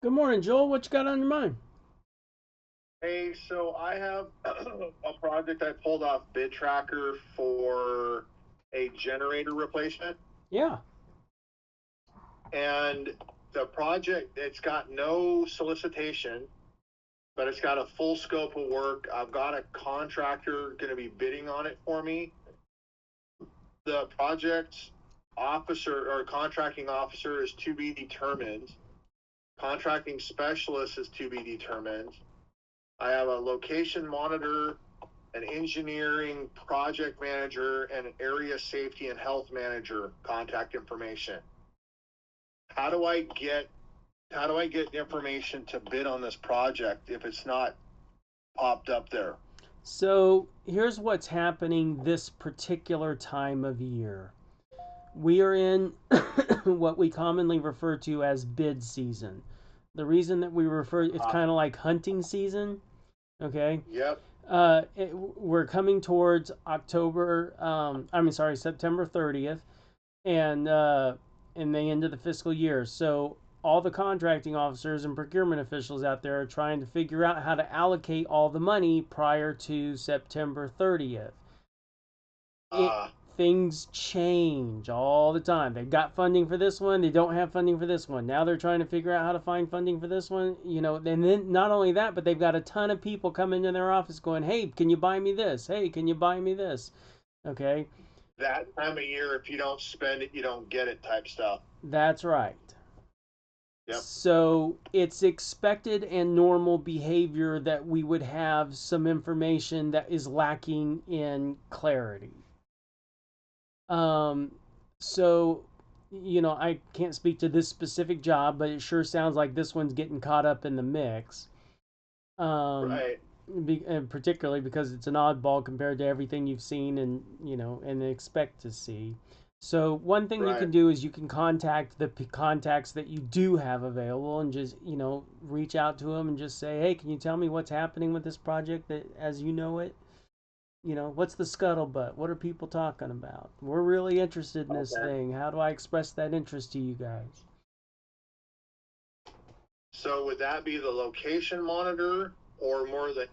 Good morning, Joel. What you got on your mind? Hey, so I have a project I pulled off BidTracker for a generator replacement, Yeah. and the project it's got no solicitation, but it's got a full scope of work. I've got a contractor going to be bidding on it for me. The project officer or contracting officer is to be determined. Contracting specialist is to be determined. I have a location monitor, an engineering project manager, and an area safety and health manager contact information. How do I get information to bid on this project if it's not popped up there? So here's what's happening this particular time of year. We are in what we commonly refer to as bid season. The reason that we refer it's kind of like hunting season. Okay. Yep. We're coming towards October. Sorry, September 30th, and in the end of the fiscal year. So all the contracting officers and procurement officials out there are trying to figure out how to allocate all the money prior to September 30th. It Uh, Things change all the time. They've got funding for this one, they don't have funding for this one. Now they're trying to figure out how to find funding for this one, and then not only that, but they've got a ton of people coming into their office going, "Hey, can you buy me this? Hey, can you buy me this?" Okay? that time of year, if you don't spend it, you don't get it type stuff. That's right. Yep. So it's expected and normal behavior that we would have some information that is lacking in clarity. Um, so, I can't speak to this specific job, but it sure sounds like this one's getting caught up in the mix. Um, Right. and particularly because it's an oddball compared to everything you've seen and and expect to see. So one thing you Right. can do is you can contact the contacts that you do have available and just reach out to them and just say, hey, can you tell me what's happening with this project that as you know it? What's the scuttlebutt? What are people talking about? We're really interested in this Okay. thing. How do I express that interest to you guys? So would that be the location monitor or more the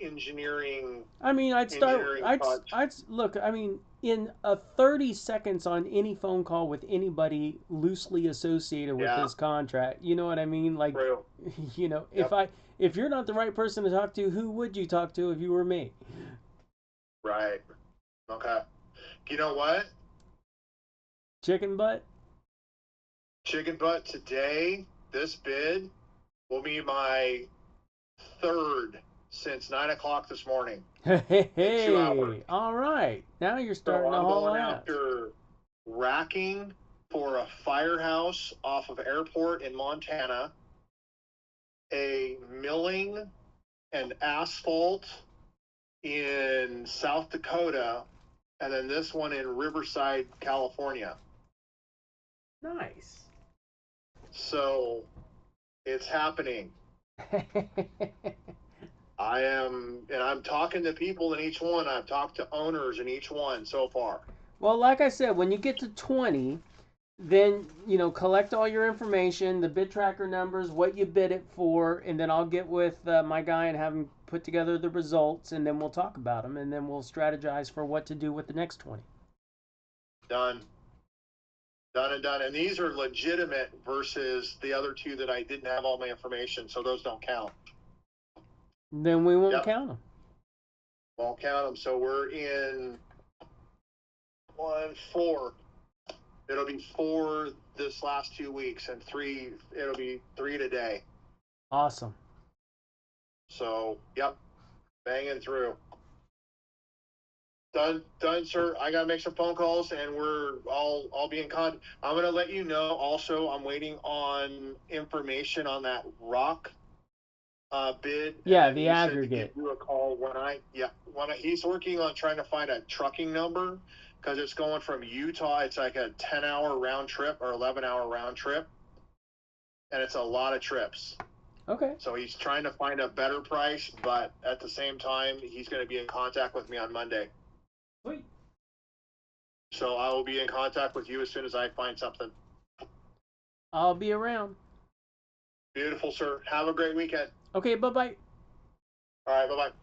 I mean, I'd start. engineering I'd project? I'd look. I mean, in a 30 seconds on any phone call with anybody loosely associated with Yeah. this contract, you know what I mean? Like, True. if Yep. if you're not the right person to talk to, who would you talk to if you were me? Right. Okay. You know what? Chicken butt? Chicken butt today, this bid will be my third since 9 o'clock this morning Hey, in 2 hours. hey, all right. Now you're So starting to I'm haul going ass. after racking for a firehouse off of airport in Montana, a milling and asphalt in South Dakota, and then this one in Riverside, California. Nice. So it's happening. I'm talking to people in each one. I've talked to owners in each one so far. Well, like I said, when you get to 20, then collect all your information, the bid tracker numbers, what you bid it for, and then I'll get with my guy and have him put together the results, and then we'll talk about them, and then we'll strategize for what to do with the next 20. Done, done, and done. And these are legitimate versus the other two that I didn't have all my information, so those don't count. Then we won't Yep, count them. won't count them. So we're in four. It'll be four this last 2 weeks, and three. It'll be three today. Awesome. So yep, banging through. Done, sir. I gotta make some phone calls, and I'll be in contact. I'm gonna let you know. Also, I'm waiting on information on that rock bid, and Yeah, then the he said to give aggregate. you a call he's working on trying to find a trucking number because it's going from Utah. It's like a 10-hour round trip or 11-hour round trip, and it's a lot of trips. Okay. So he's trying to find a better price, but at the same time, he's going to be in contact with me on Monday. Sweet. So I will be in contact with you as soon as I find something. I'll be around. Beautiful, sir. Have a great weekend. Okay, bye bye. All right, bye-bye.